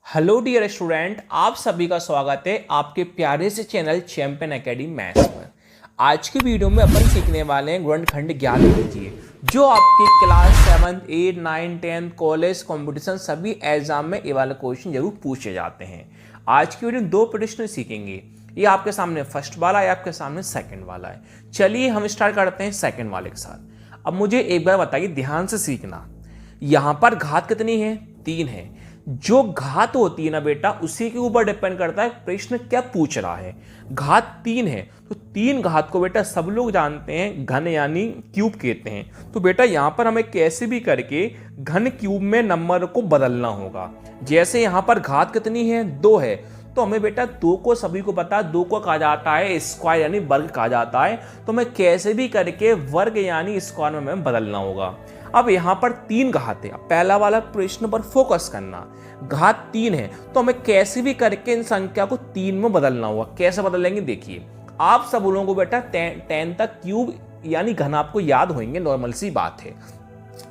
Hello dear student, आप सभी का स्वागत है आपके प्यारे से चैनल चैंपियन एकेडमी मैथ्स पर। आज की वीडियो में अपन सीखने वाले हैं गुणनखंड ज्ञात कीजिए, जो आपके क्लास 7, 8, 9, 10 कॉलेज कंपटीशन सभी एग्जाम में ये वाले क्वेश्चन जरूर पूछे जाते हैं। आज की वीडियो में दो प्रश्न सीखेंगे। ये आपके सामने फर्स्ट वाला है, आपके सामने सेकंड वाला है। चलिए हम स्टार्ट करते हैं सेकंड वाले के साथ। अब मुझे एक बार बताइए, ध्यान से सीखना। यहां पर घात कितनी है? 3 है। जो घात होती है ना बेटा, उसी के ऊपर डिपेंड करता है प्रश्न क्या पूछ रहा है। घात 3 है तो 3 घात को बेटा सब लोग जानते हैं घन यानी क्यूब कहते हैं। तो बेटा यहां पर हमें कैसे भी करके घन क्यूब में नंबर को बदलना होगा। जैसे यहां पर घात कितनी है? 2 है, तो हमें बेटा 2 को सभी को पता है 2 को कहा जाता है स्क्वायर यानी वर्ग कहा जाता है। तो हमें कैसे भी करके वर्ग यानी स्क्वायर में हमें बदलना होगा। अब यहां पर 3 घात है। पहला वाला प्रश्न पर फोकस करना। घात 3 है तो हमें कैसे भी करके इन संख्या को 3 में बदलना होगा। कैसे बदलेंगे देखिए, आप सब लोगों को बेटा 10 तक क्यूब यानी घन आपको याद होंगे, नॉर्मल सी बात है।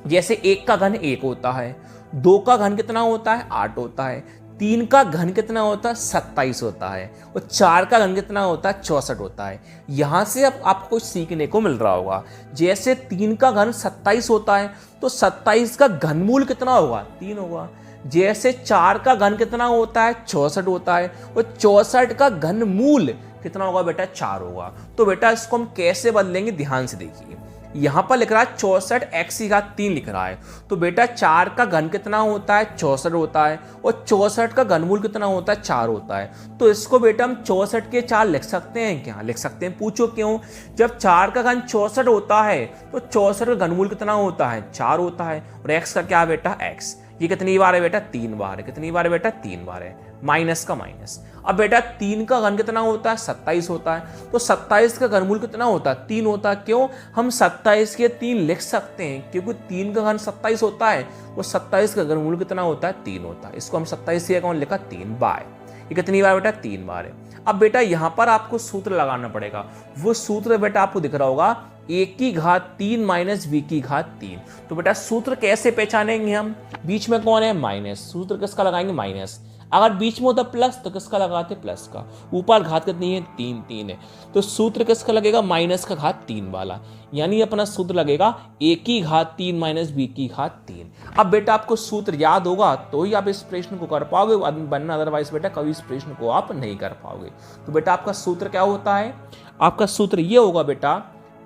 जैसे 1 का घन 1 होता है, 2 का घन कितना होता है? 8 होता है, 3 का घन कितना होता है? 27 होता है, और 4 का घन कितना होता है? 64 होता है। यहां से अब आपको सीखने को मिल रहा होगा। जैसे 3 का घन 27 होता है तो 27 का घनमूल कितना होगा? 3 होगा। जैसे 4 का घन कितना होता है? 64 होता है, और 64 का घनमूल कितना होगा बेटा? 4 होगा। तो बेटा इसको हम कैसे बदलेंगे, ध्यान से देखिए। यहां पर लिख रहा है 64 x की घात 3 लिख रहा है, तो बेटा 4 का घन कितना होता है? 64 होता है, और 64 का घनमूल कितना होता है? 4 होता है। तो इसको बेटा हम 64 के 4 लिख सकते हैं क्या? लिख सकते हैं। पूछो क्यों? जब 4 का घन 64 होता है तो 64 का घनमूल कितना होता है? 4 होता है, और x का क्या बेटा? x। ये कितनी बार है बेटा? 3 बार है। कितनी बार है बेटा? 3 बार है। माइनस का माइनस। अब बेटा 3 का घन कितना होता है? 27 होता है, तो 27 का घनमूल कितना होता है? 3 होता है। क्यों? हम 27 के 3 लिख सकते हैं, क्योंकि 3 का घन 27 होता है, वो 27 का घनमूल कितना होता है? 3 होता है। इसको हम 27 के कौन लिखा? 3 बार। ये कितनी बार बेटा? 3 बार है। अब बेटा यहां पर आपको सूत्र लगाना पड़ेगा। वो सूत्र बेटा आपको दिख रहा होगा, a की घात 3 माइनस b की घात 3। तो बेटा सूत्र कैसे पहचानेंगे हम? बीच में कौन है? माइनस। सूत्र किसका लगाएंगे? माइनस। अगर बीच में होता प्लस तो किसका लगाते? प्लस का। ऊपर घात कितनी है? 3 है, तो सूत्र किसका लगेगा? माइनस का घात 3 वाला। यानी अपना सूत्र लगेगा a की घात 3 माइनस b की घात 3। अब बेटा आपको सूत्र याद होगा तो ही आप इस प्रश्न को कर पाओगे, वरना अदरवाइज बेटा कभी इस प्रश्न को आप नहीं कर पाओगे। तो बेटा आपका सूत्र क्या होता है? आपका सूत्र ये होगा बेटा,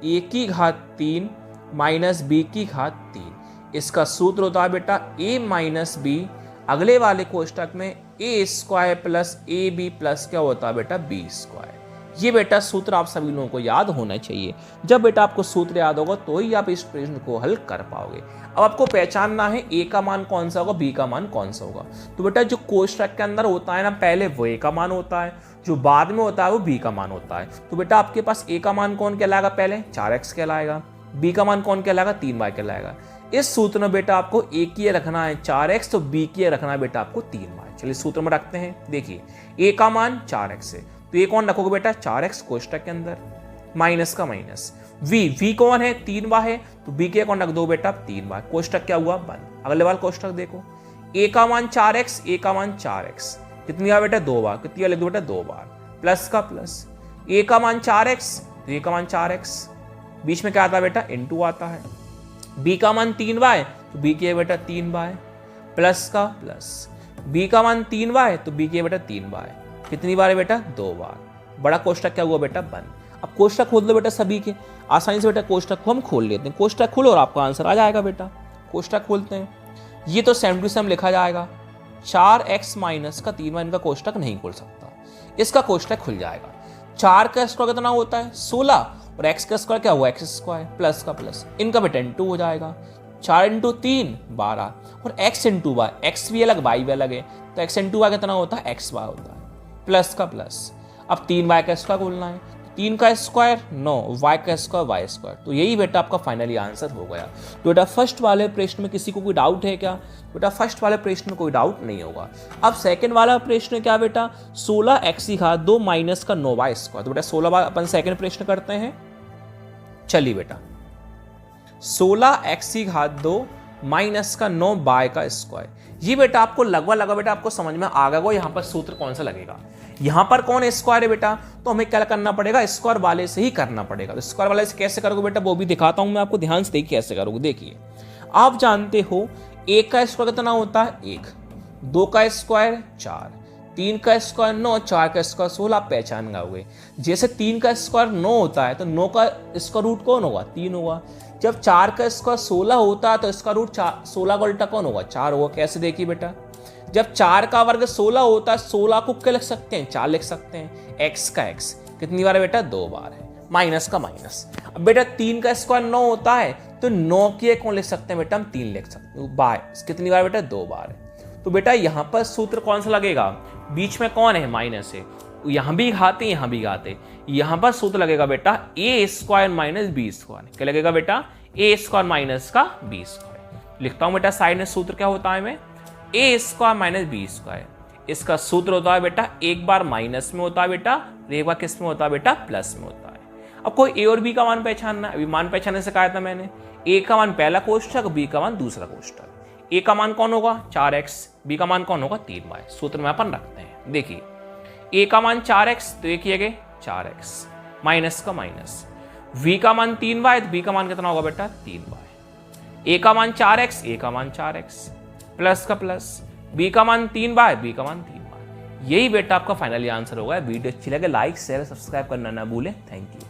a की घात 3 माइनस b की घात 3। इसका सूत्र होता है बेटा a माइनस b, अगले वाले कोष्टक में A square plus A B plus क्या होता है बेटा? B square. ये बेटा सूत्र आप सभी लोगों को याद होना चाहिए। जब बेटा आपको सूत्र याद होगा तो ही आप इस प्रश्न को हल कर पाओगे। अब आपको पहचानना है ए का मान कौन सा होगा, बी का मान कौन सा होगा। तो बेटा जो कोष्टक के अंदर होता है ना, पहले वो ए का मान होता है, जो बाद में होता है वो बी का मान होता है। तो बेटा आपके पास ए का मान कौन कहलाएगा? पहले 4x कहलाएगा। बी का मान कौन कहलाएगा? 3y कहलाएगा। इस सूत्र में बेटा आपको ए की रखना है 4x, तो बी की रखना है बेटा आपको 3y। चलिए सूत्र में रखते हैं। देखिए ए का मान 4x है, तो ये कौन रखोगे बेटा? 4x कोष्टक के अंदर, माइनस का माइनस। v कौन है? 3y है, तो b के कौन रख दो बेटा? 3y। कोष्टक क्या हुआ? बंद। अगले वाला कोष्टक देखो, a का मान 4x, a का मान 4x, कितनी बार बेटा? 2 बार। कितनी बार लिख दो बेटा? 2 बार। प्लस का प्लस, a का मान 4x, तो a का मान 4x, बीच में क्या आता है बेटा? इनटू आता है। b का मान 3y, तो b की है बेटा 3y, प्लस का प्लस। b का मान 3y, तो b की है बेटा 3y, कितनी बार है बेटा? 2 बार। बड़ा कोष्टक क्या हुआ बेटा? बंद। अब कोष्टक खोल दो बेटा सभी के, आसानी से बेटा कोष्टक को हम खोल लेते हैं। कोष्टक खोलो और आपका आंसर आ जाएगा बेटा। कोष्टक खोलते हैं, ये तो सेम टू सेम लिखा जाएगा। 4x माइनस का 3y, इनका कोष्टक नहीं खोल सकता, इसका कोष्टक खुल जाएगा। 4 का स्क्वायर कितना होता है? 16, और x का स्क्वायर क्या हुआ? x स्क्वायर, प्लस का प्लस, इनका बेटा इंटू हो जाएगा। 4 इंटू 3 12, और x इंटू वाई, एक्स भी अलग वाई भी अलग है, तो x इंटू वाई कितना होता है? x वाई होता है, प्लस का प्लस। अब 3y का स्क्वायर बोलना है, 3 का स्क्वायर 9, y का स्क्वायर y स्क्वायर। तो यही बेटा आपका फाइनली आंसर हो गया। तो बेटा फर्स्ट वाले प्रश्न में किसी को कोई डाउट है क्या? बेटा फर्स्ट वाले प्रश्न में कोई डाउट नहीं होगा। अब सेकंड वाला प्रश्न क्या बेटा? 16x की घात 2 माइनस का 9y स्क्वायर। तो बेटा 16 बार अपन सेकंड प्रश्न करते हैं। चलिए बेटा 16x की घात 2 माइनस का 9 बाय का स्क्वायर। ये बेटा आपको लगभग बेटा आपको समझ में आ गया यहाँ पर सूत्र कौन सा लगेगा। यहाँ पर कौन स्क्वायर है बेटा, तो हमें क्या करना पड़ेगा, स्क्वायर वाले से ही करना पड़ेगा। तो स्क्वायर वाले से कैसे करोगे बेटा वो भी दिखाता हूं मैं आपको, ध्यान से देखिए कैसे करोगे। देखिए आप जानते हो 1 का स्क्वायर कितना होता है 1, 2 का स्क्वायर 4, 3 का स्क्वायर 9, 4 का स्क्वायर 16। आप पहचान गए जैसे 3 का स्क्वायर 9 होता है तो 9 का स्क्वायर रूट कौन होगा 3 होगा। जब 4 का स्क्वायर 16 होता है तो इसका रूट 16 का उल्टा कौन होगा 4 होगा। कैसे देखिए बेटा, जब 4 का वर्ग 16 होता है 16 को क्या लिख सकते हैं 4 लिख सकते हैं। x का x कितनी बार है बेटा 2 बार है, माइनस का माइनस। अब बेटा 3 का स्क्वायर 9 होता है तो 9 की कौन लिख सकते हैं बेटा हम 3 लिख सकते हैं, बाय कितनी बार बेटा 2 बार है। तो बेटा यहाँ पर सूत्र कौन सा लगेगा, बीच में कौन है माइनस है, यहाँ भी घाते यहाँ भी घाते, यहाँ पर सूत्र लगेगा बेटा ए स्क्वायर माइनस बी स्क्वायर। क्या लगेगा बेटा ए स्क्वायर माइनस का बी स्क्वायर। लिखता हूँ बेटा साइड में सूत्र क्या होता है मैं, ए स्क्वायर माइनस बी स्क्वायर। इसका सूत्र होता है बेटा एक बार माइनस में होता है बेटा, एक बार किस में होता है बेटा प्लस में होता है। अब कोई ए और बी का मान पहचानना है, अभी मान पहचानने से कहा था मैंने, ए का मान पहला कोष्ठक, बी का मान दूसरा कोष्ठक। ए का मान कौन होगा 4x, बी का मान कौन होगा 3y। सूत्र में अपन रखते हैं, देखिए ए का मान 4x तो ये किए गए 4x माइनस का माइनस, v का मान 3y तो b का मान कितना होगा बेटा 3y। ए का मान 4x, ए का मान 4x प्लस का प्लस, b का मान 3y, b का मान 3y। यही बेटा आपका फाइनली आंसर होगा। वीडियो अच्छी लगे लाइक शेयर सब्सक्राइब करना ना भूलें। Thank you.